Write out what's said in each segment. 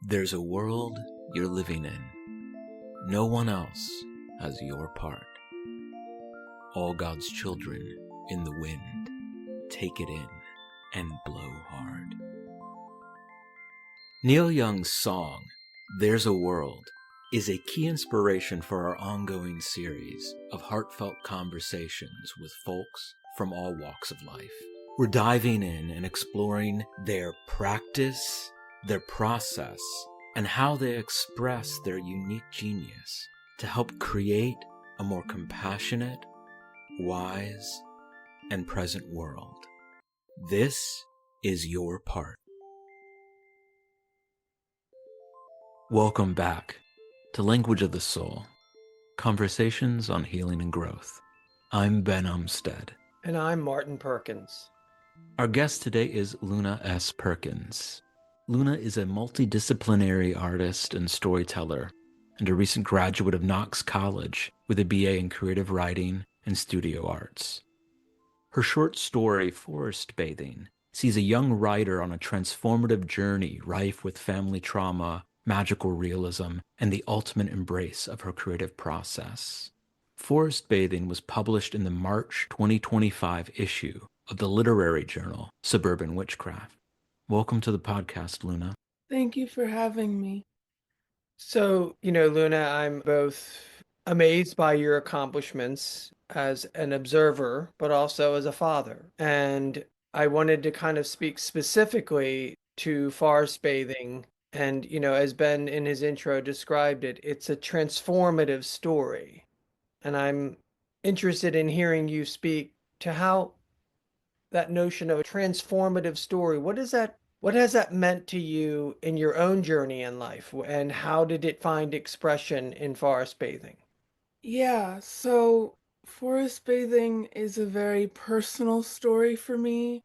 There's a world you're living in. No one else has your part. All God's children in the wind. Take it in and blow hard. Neil Young's song, There's a World, is a key inspiration for our ongoing series of heartfelt conversations with folks from all walks of life. We're diving in and exploring their practice, their process, and how they express their unique genius to help create a more compassionate, wise, and present world. This is your part. Welcome back to Language of the Soul, Conversations on Healing and Growth. I'm Ben Umstead. And I'm Martin Perkins. Our guest today is Luna S. Perkins. Luna is a multidisciplinary artist and storyteller and a recent graduate of Knox College with a BA in creative writing and studio arts. Her short story, Forest Bathing, sees a young writer on a transformative journey rife with family trauma, magical realism, and the ultimate embrace of her creative process. Forest Bathing was published in the March 2025 issue of the literary journal Suburban Witchcraft. Welcome to the podcast, Luna. Thank you for having me. So, Luna, I'm both amazed by your accomplishments as an observer, but also as a father. And I wanted to kind of speak specifically to forest bathing. And, as Ben in his intro described it, it's a transformative story. And I'm interested in hearing you speak to how that notion of a transformative story, what has that meant to you in your own journey in life? And how did it find expression in forest bathing? Yeah, so forest bathing is a very personal story for me.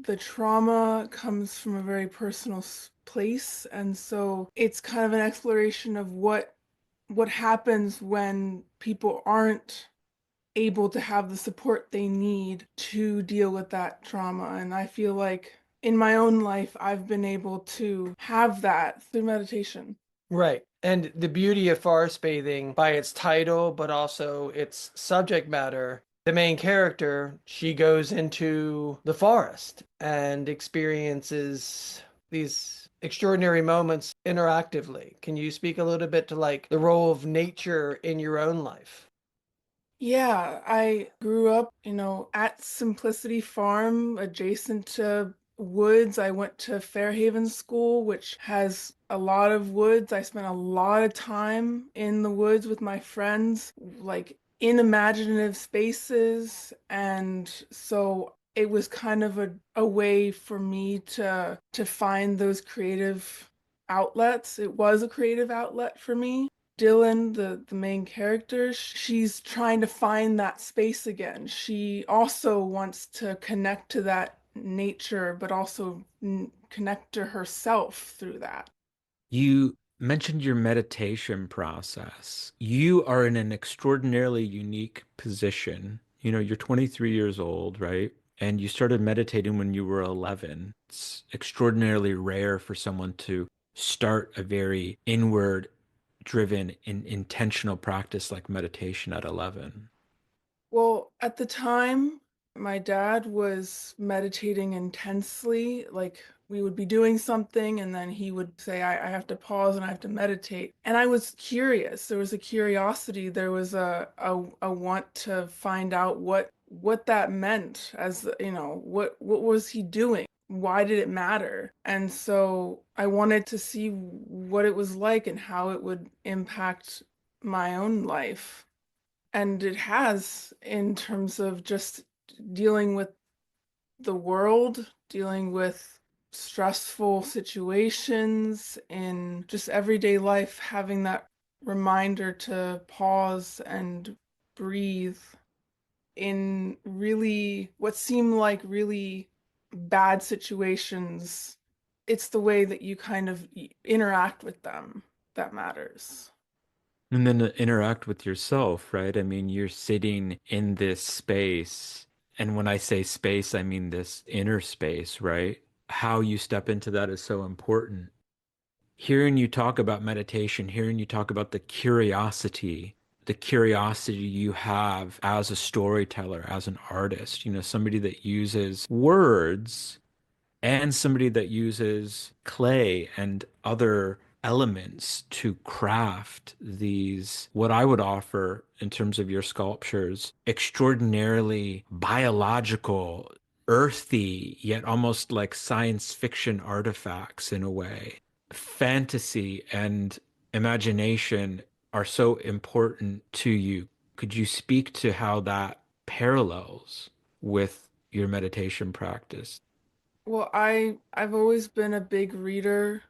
The trauma comes from a very personal place, and so it's kind of an exploration of what happens when people aren't able to have the support they need to deal with that trauma. And I feel like in my own life, I've been able to have that through meditation. Right. And the beauty of forest bathing, by its title, but also its subject matter, the main character, she goes into the forest and experiences these extraordinary moments interactively. Can you speak a little bit to the role of nature in your own life? Yeah, I grew up, at Simplicity Farm, adjacent to woods. I went to Fairhaven School, which has a lot of woods. I spent a lot of time in the woods with my friends, like in imaginative spaces. And so it was kind of a way for me to find those creative outlets. It was a creative outlet for me. Dylan, the main character, she's trying to find that space again. She also wants to connect to that nature, but also connect to herself through that. You mentioned your meditation process. You are in an extraordinarily unique position. You're 23 years old, right? And you started meditating when you were 11. It's extraordinarily rare for someone to start a very inward driven intentional practice like meditation at 11. Well, at the time, my dad was meditating intensely. Like we would be doing something, and then he would say, I have to pause and I have to meditate. And I was curious. There was a curiosity. There was a want to find out what that meant as, what was he doing? Why did it matter? And so I wanted to see what it was like and how it would impact my own life. And it has, in terms of just dealing with the world, dealing with stressful situations in just everyday life, having that reminder to pause and breathe in really what seem like really bad situations. It's the way that you kind of interact with them that matters. And then to interact with yourself, right? I mean, you're sitting in this space And when I say space, I mean this inner space, right? How you step into that is so important. Hearing you talk about meditation, hearing you talk about the curiosity you have as a storyteller, as an artist, somebody that uses words and somebody that uses clay and other elements to craft these, what I would offer in terms of your sculptures, extraordinarily biological, earthy, yet almost like science fiction artifacts in a way. Fantasy and imagination are so important to you. Could you speak to how that parallels with your meditation practice? Well, I've always been a big reader,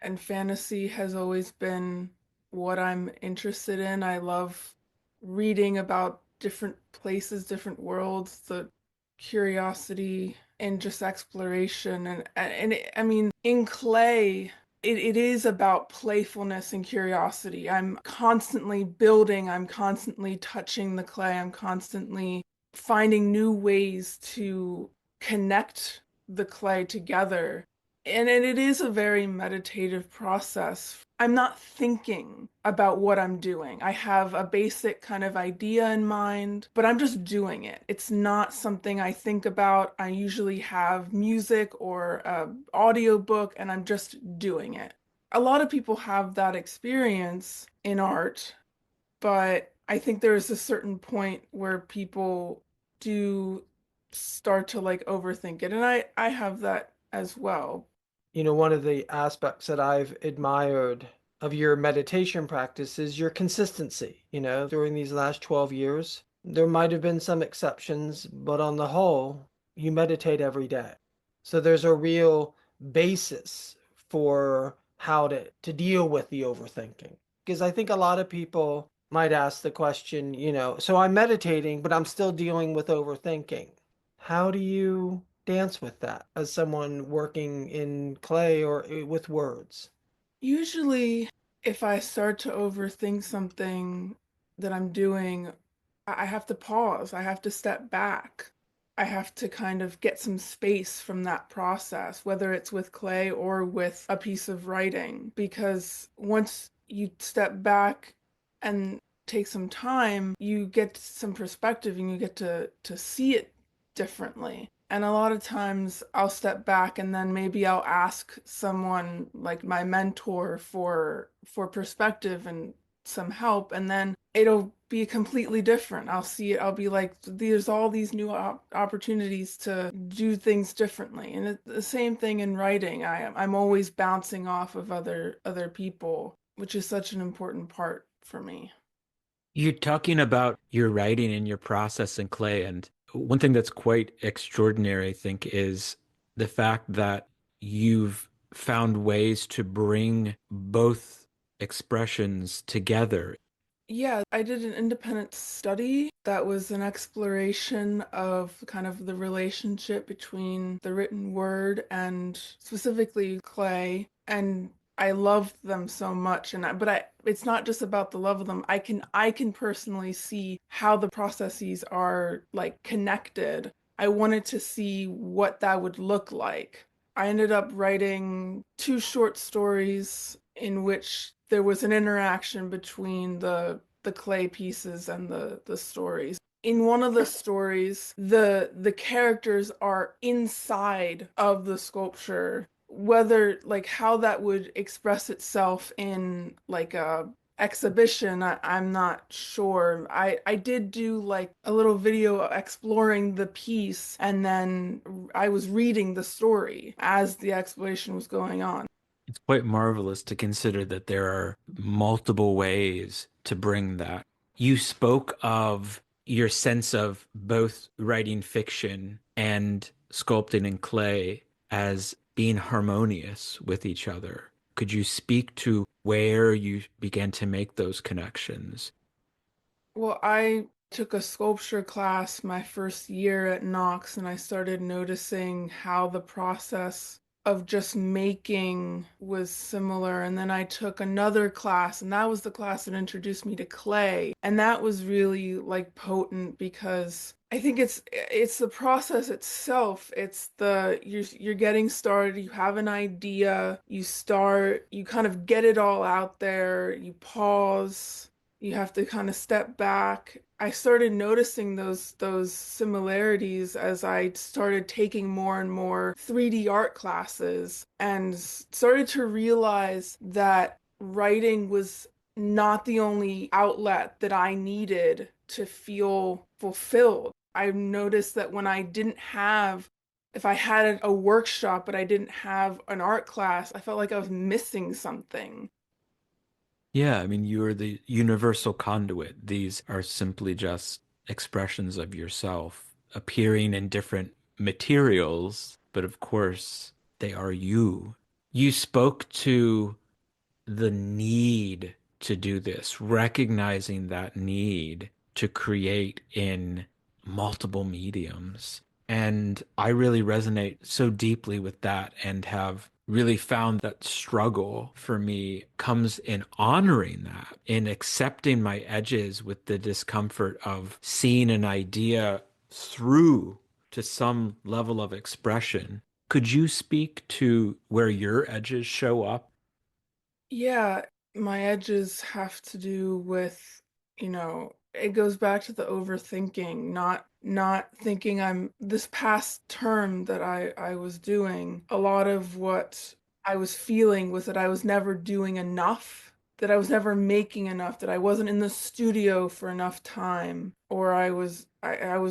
and fantasy has always been what I'm interested in. I love reading about different places, different worlds, the curiosity and just exploration I mean, in clay, it is about playfulness and curiosity. I'm constantly building, I'm constantly touching the clay, I'm constantly finding new ways to connect the clay together. And it is a very meditative process. I'm not thinking about what I'm doing. I have a basic kind of idea in mind, but I'm just doing it. It's not something I think about. I usually have music or a audiobook and I'm just doing it. A lot of people have that experience in art, but I think there is a certain point where people do start to like overthink it, and I have that as well. One of the aspects that I've admired of your meditation practice is your consistency. During these last 12 years, there might have been some exceptions, but on the whole, you meditate every day. So there's a real basis for how to deal with the overthinking. Because I think a lot of people might ask the question, so I'm meditating, but I'm still dealing with overthinking. How do you dance with that as someone working in clay or with words? Usually, if I start to overthink something that I'm doing, I have to pause. I have to step back. I have to kind of get some space from that process, whether it's with clay or with a piece of writing. Because once you step back and take some time, you get some perspective and you get to see it differently. And a lot of times I'll step back and then maybe I'll ask someone like my mentor for perspective and some help, and then it'll be completely different. I'll see it, I'll be like, there's all these new opportunities to do things differently. And it's the same thing in writing. I'm always bouncing off of other people, which is such an important part for me. You're talking about your writing and your process in clay, and one thing that's quite extraordinary, I think, is the fact that you've found ways to bring both expressions together. Yeah, I did an independent study that was an exploration of kind of the relationship between the written word and specifically clay. And I loved them so much. It's not just about the love of them. I can personally see how the processes are like connected. I wanted to see what that would look like. I ended up writing two short stories in which there was an interaction between the clay pieces and the stories. In one of the stories, the characters are inside of the sculpture. Whether like how that would express itself in like a exhibition, I'm not sure. I did do like a little video exploring the piece, and then I was reading the story as the exploration was going on. It's quite marvelous to consider that there are multiple ways to bring that. You spoke of your sense of both writing fiction and sculpting in clay as being harmonious with each other. Could you speak to where you began to make those connections? Well, I took a sculpture class my first year at Knox, and I started noticing how the process of just making was similar. And then I took another class, and that was the class that introduced me to clay. And that was really like potent because I think it's the process itself. It's the you're getting started, you have an idea, you start, you kind of get it all out there, you pause, you have to kind of step back. I started noticing those similarities as I started taking more and more 3D art classes and started to realize that writing was not the only outlet that I needed to feel fulfilled. I noticed that when I didn't have if I had a workshop but I didn't have an art class, I felt like I was missing something. Yeah, I mean, you are the universal conduit. These are simply just expressions of yourself appearing in different materials, but of course, they are you. You spoke to the need to do this, recognizing that need to create in multiple mediums. And I really resonate so deeply with that and have really found that struggle for me comes in honoring that, in accepting my edges with the discomfort of seeing an idea through to some level of expression. Could you speak to where your edges show up? Yeah, my edges have to do with, it goes back to the overthinking, not thinking I'm this past term that I was doing. A lot of what I was feeling was that I was never doing enough, that I was never making enough, that I wasn't in the studio for enough time, or I was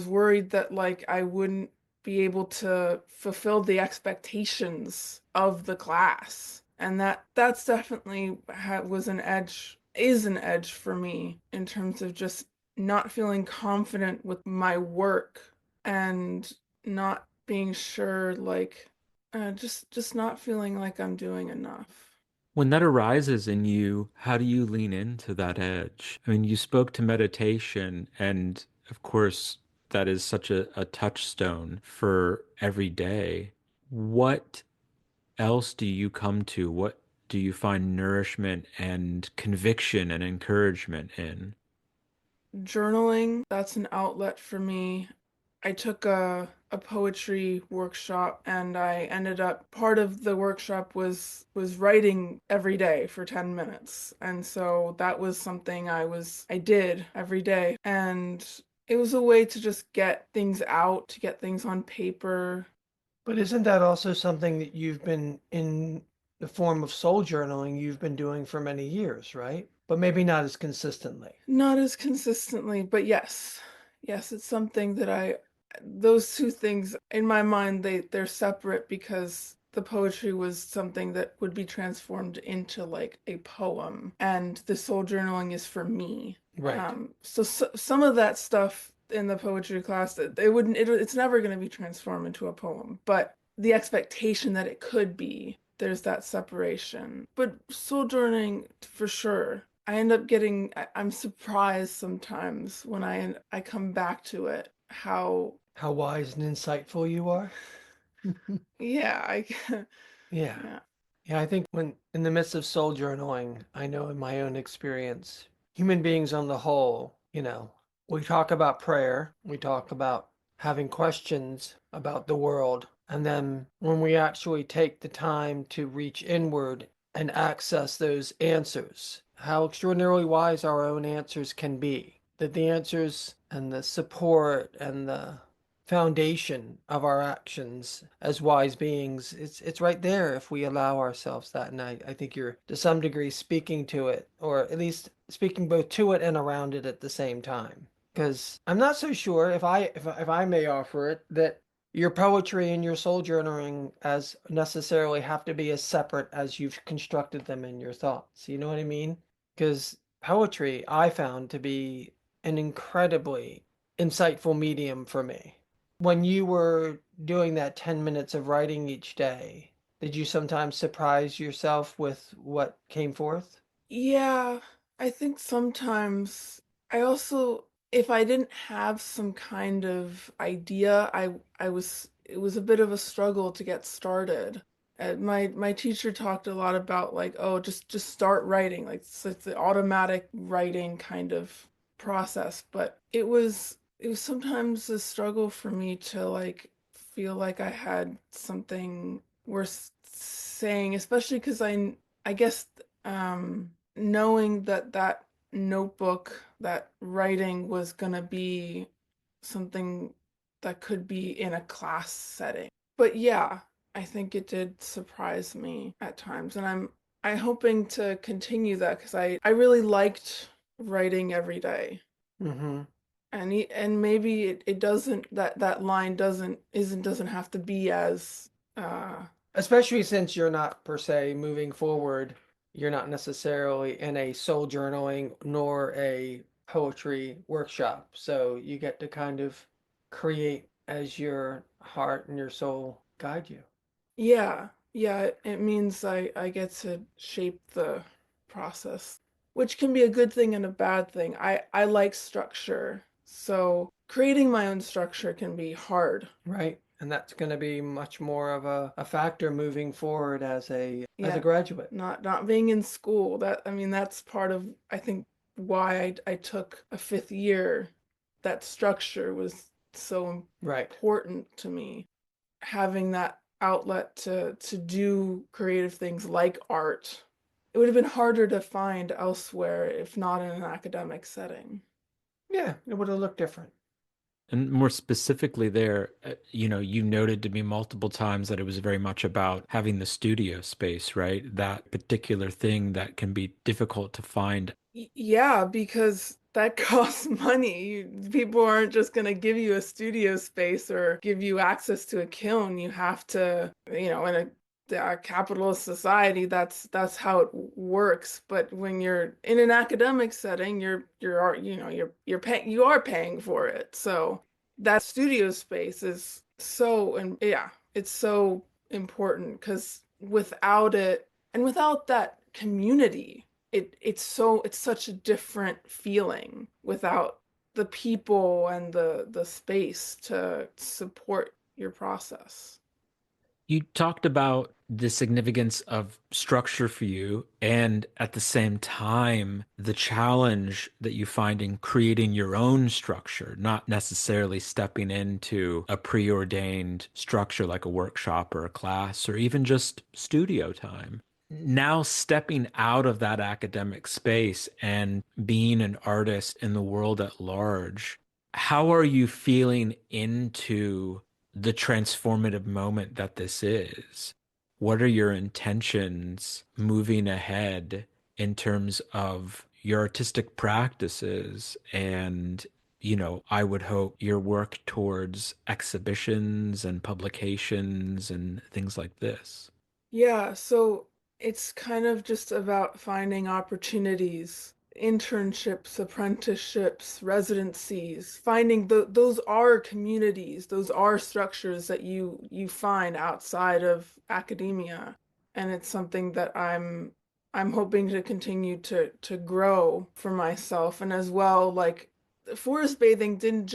worried that like I wouldn't be able to fulfill the expectations of the class. And that's definitely was an edge, is an edge for me in terms of just not feeling confident with my work and not being sure like just not feeling like I'm doing enough. When that arises in you, how do you lean into that edge? I mean, you spoke to meditation, and of course, that is such a touchstone for every day. What else do you come to? What do you find nourishment and conviction and encouragement in? Journaling, that's an outlet for me. I took a poetry workshop and I ended up part of the workshop was writing every day for 10 minutes. And so that was something I did every day. And it was a way to just get things out, to get things on paper. But isn't that also something that you've been in the form of soul journaling you've been doing for many years, right? But maybe not as consistently. Not as consistently, but yes. Yes, it's something that those two things in my mind they're separate because the poetry was something that would be transformed into like a poem and the soul journaling is for me. Right. So some of that stuff in the poetry class it wouldn't it's never going to be transformed into a poem, but the expectation that it could be, there's that separation. But soul journaling for sure. I end up getting I'm surprised sometimes when I come back to it how How wise and insightful you are. yeah, I Yeah. yeah. Yeah, I think when in the midst of soul journaling, I know in my own experience, human beings on the whole, we talk about prayer, we talk about having questions about the world, and then when we actually take the time to reach inward and access those answers, how extraordinarily wise our own answers can be. That the answers and the support and the foundation of our actions as wise beings, it's right there if we allow ourselves that. And I think you're to some degree speaking to it, or at least speaking both to it and around it at the same time. Because I'm not so sure if I may offer it that your poetry and your soul journaling as necessarily have to be as separate as you've constructed them in your thoughts. You know what I mean? Because poetry I found to be an incredibly insightful medium for me. When you were doing that 10 minutes of writing each day, did you sometimes surprise yourself with what came forth? Yeah, I think sometimes I also if I didn't have some kind of idea, I was it was a bit of a struggle to get started. My teacher talked a lot about like, oh, just start writing, like it's the automatic writing kind of process. But it was sometimes a struggle for me to like feel like I had something worth saying, especially because I guess knowing that that notebook, that writing was gonna be something that could be in a class setting. But yeah, I think it did surprise me at times, and I'm hoping to continue that because I really liked writing every day. Mm-hmm. And maybe it doesn't, that line doesn't have to be as uh Especially since you're not per se moving forward, you're not necessarily in a soul journaling nor a poetry workshop. So you get to kind of create as your heart and your soul guide you. yeah, yeah, it means I get to shape the process, which can be a good thing and a bad thing. I like structure, so creating my own structure can be hard. Right. And that's going to be much more of a factor moving forward as a Yeah, graduate. not being in school. That I mean, that's part of I think why I took a fifth year. That structure was so Right. important to me. Having that outlet to do creative things like art. It would have been harder to find elsewhere if not in an academic setting. Yeah, it would have looked different. And more specifically there, you noted to me multiple times that it was very much about having the studio space, right? That particular thing that can be difficult to find. Yeah, because that costs money. People aren't just going to give you a studio space or give you access to a kiln. You have to, in a capitalist society, that's how it works. But when you're in an academic setting, you are paying for it. So that studio space is so, and yeah, it's so important because without it and without that community it's such a different feeling without the people and the space to support your process. You talked about the significance of structure for you, and at the same time, the challenge that you find in creating your own structure, not necessarily stepping into a preordained structure like a workshop or a class or even just studio time. Now, stepping out of that academic space and being an artist in the world at large, how are you feeling into the transformative moment that this is? What are your intentions moving ahead in terms of your artistic practices and, I would hope your work towards exhibitions and publications and things like this? Yeah, so it's kind of just about finding opportunities, internships, apprenticeships, residencies, finding those are communities, those are structures that you find outside of academia. And it's something that I'm hoping to continue to grow for myself and as well like forest bathing I didn't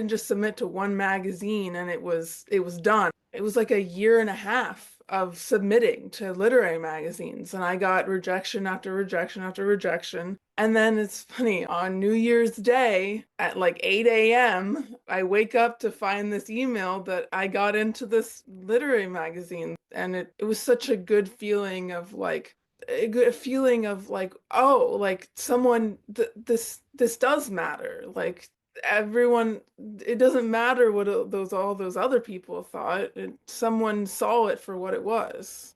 just submit to one magazine and it was done. It was like a year and a half of submitting to literary magazines, and I got rejection after rejection after rejection. And then it's funny, on New Year's Day at like 8 a.m., I wake up to find this email that I got into this literary magazine. And it was such a good feeling of like, a good feeling of like, oh, like someone this does matter. Like everyone, it doesn't matter what all those other people thought. Someone saw it for what it was.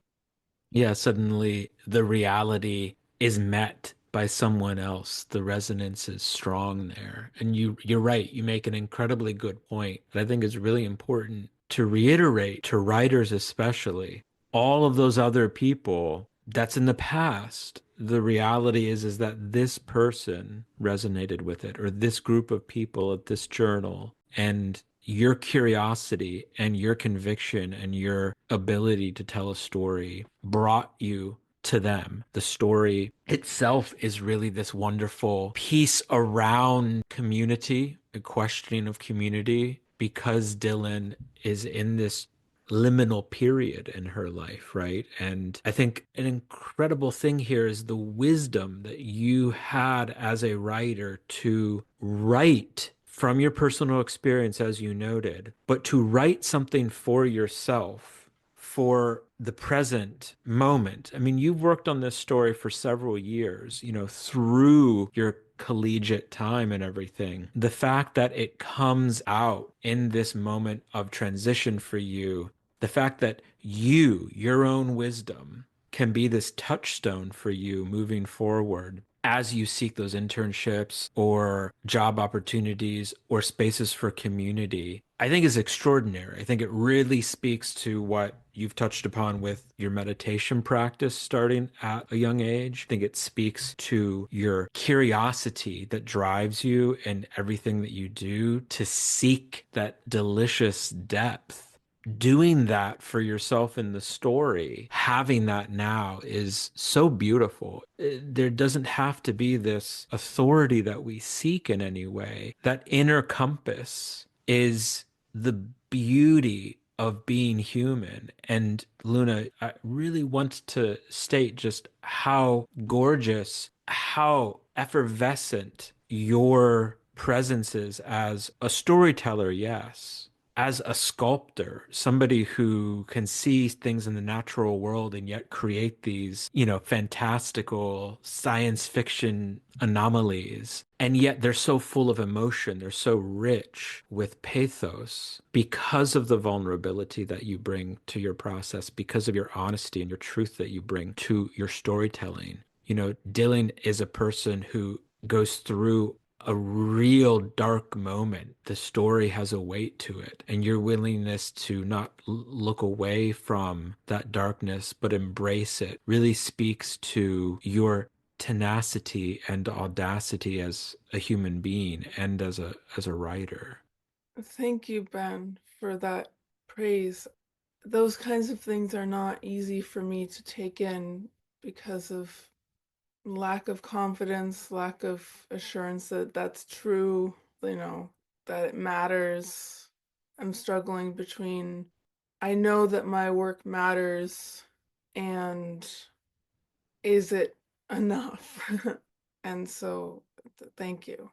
Yeah, suddenly the reality is met by someone else. The resonance is strong there. And you're right. You make an incredibly good point that I think is really important to reiterate to writers especially. All of those other people, that's in the past. The reality is that this person resonated with it, or this group of people at this journal, and your curiosity and your conviction and your ability to tell a story brought you to them. The story itself is really this wonderful piece around community, a questioning of community, because Dylan is in this liminal period in her life, right? And I think an incredible thing here is the wisdom that you had as a writer to write from your personal experience, as you noted, but to write something for yourself for the present moment. I mean, you've worked on this story for several years, through your collegiate time and everything. The fact that it comes out in this moment of transition for you, the fact that your own wisdom, can be this touchstone for you moving forward as you seek those internships or job opportunities or spaces for community, I think is extraordinary. I think it really speaks to what you've touched upon with your meditation practice starting at a young age. I think it speaks to your curiosity that drives you in everything that you do to seek that delicious depth. Doing that for yourself in the story, having that now is so beautiful. There doesn't have to be this authority that we seek in any way. That inner compass is the beauty of being human. And Luna, I really want to state just how gorgeous, how effervescent your presence is as a storyteller, yes, as a sculptor, somebody who can see things in the natural world and yet create these, fantastical science fiction anomalies. And yet they're so full of emotion. They're so rich with pathos because of the vulnerability that you bring to your process, because of your honesty and your truth that you bring to your storytelling. Dylan is a person who goes through a real dark moment. The story has a weight to it, and your willingness to not look away from that darkness, but embrace it really speaks to your tenacity and audacity as a human being and as a writer. Thank you, Ben, for that praise. Those kinds of things are not easy for me to take in because of lack of confidence, lack of assurance that that's true, that it matters. I'm struggling between I know that my work matters and is it enough? And so thank you.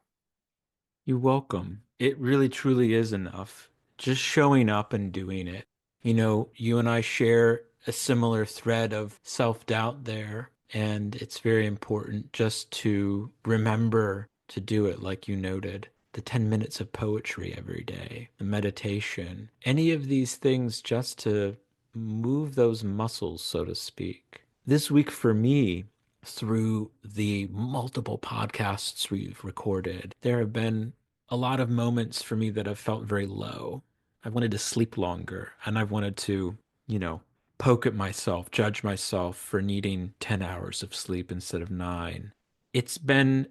You're welcome. It really truly is enough. Just showing up and doing it. You and I share a similar thread of self-doubt there, and it's very important just to remember to do it like you noted. The 10 minutes of poetry every day, the meditation, any of these things just to move those muscles, so to speak. This week for me, through the multiple podcasts we've recorded, there have been a lot of moments for me that have felt very low. I've wanted to sleep longer and I've wanted to, you know, poke at myself, judge myself for needing 10 hours of sleep instead of 9. It's been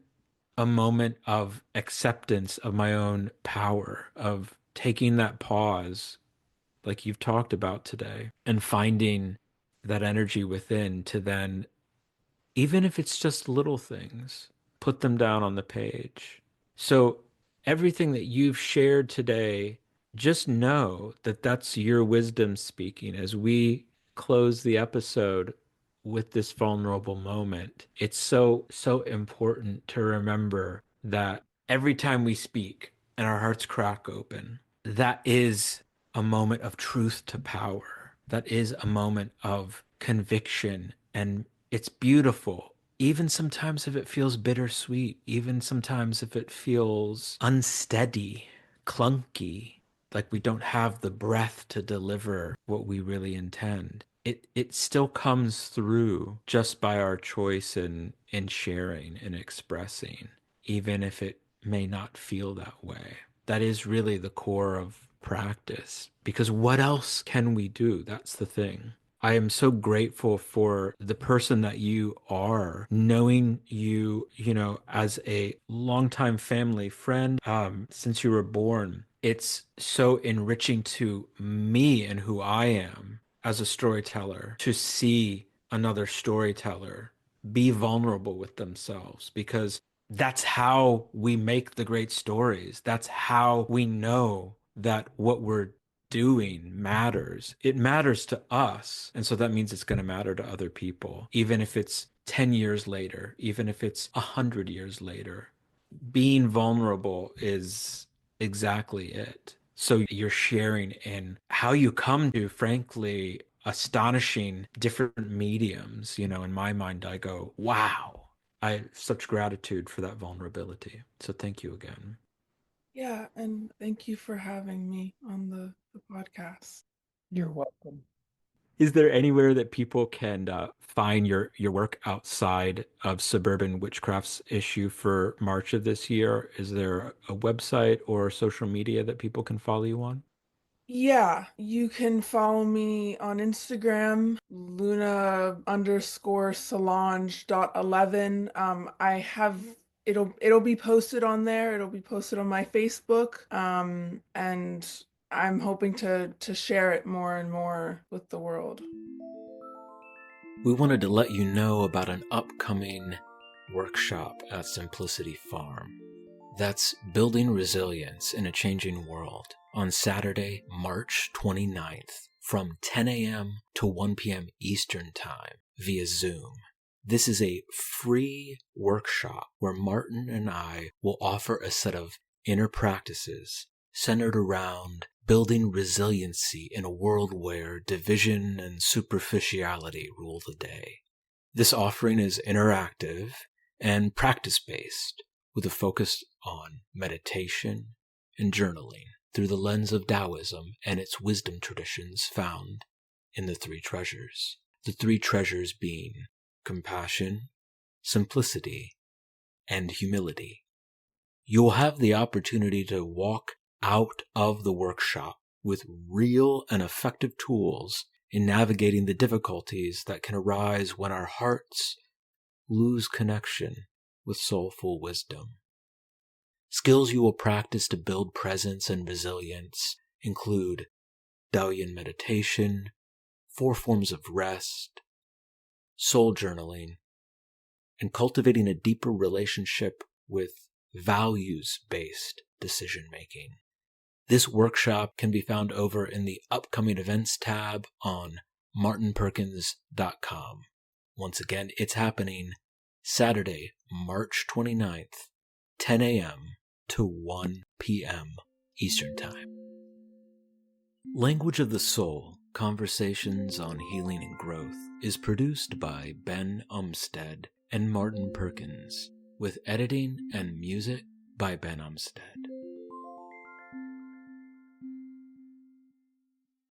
a moment of acceptance of my own power, of taking that pause, like you've talked about today, and finding that energy within to then, even if it's just little things, put them down on the page. So everything that you've shared today, just know that that's your wisdom speaking as we close the episode with this vulnerable moment. It's so, so important to remember that every time we speak and our hearts crack open, that is a moment of truth to power. That is a moment of conviction, and it's beautiful. Even sometimes if it feels bittersweet, even sometimes if it feels unsteady, clunky, like we don't have the breath to deliver what we really intend. It still comes through just by our choice in sharing and expressing, even if it may not feel that way. That is really the core of practice. Because what else can we do? That's the thing. I am so grateful for the person that you are, knowing you, as a longtime family friend, since you were born. It's so enriching to me and who I am as a storyteller to see another storyteller be vulnerable with themselves, because that's how we make the great stories. That's how we know that what we're doing matters. It matters to us. And so that means it's going to matter to other people, even if it's 10 years later, even if it's 100 years later. Being vulnerable is exactly it. So you're sharing in how you come to, frankly, astonishing different mediums. In my mind, I go, wow, I have such gratitude for that vulnerability. So thank you again. Yeah, and thank you for having me on the podcast. You're welcome. Is there anywhere that people can find your work outside of Suburban Witchcraft's issue for March of this year? Is there a website or social media that people can follow you on? Yeah, you can follow me on Instagram, Luna_Solange.11. I have it'll be posted on there. It'll be posted on my Facebook. And I'm hoping to share it more and more with the world. We wanted to let you know about an upcoming workshop at Simplicity Farm. That's Building Resilience in a Changing World on Saturday, March 29th from 10 a.m. to 1 p.m. Eastern Time via Zoom. This is a free workshop where Martin and I will offer a set of inner practices centered around building resiliency in a world where division and superficiality rule the day. This offering is interactive and practice-based, with a focus on meditation and journaling through the lens of Taoism and its wisdom traditions found in the three treasures. The three treasures being compassion, simplicity, and humility. You will have the opportunity to walk out of the workshop with real and effective tools in navigating the difficulties that can arise when our hearts lose connection with soulful wisdom. Skills you will practice to build presence and resilience include Daoyin meditation, 4 forms of rest, soul journaling, and cultivating a deeper relationship with values-based decision-making. This workshop can be found over in the upcoming events tab on martinperkins.com. Once again, it's happening Saturday, March 29th, 10 a.m. to 1 p.m. Eastern Time. Language of the Soul, Conversations on Healing and Growth is produced by Ben Umstead and Martin Perkins, with editing and music by Ben Umstead.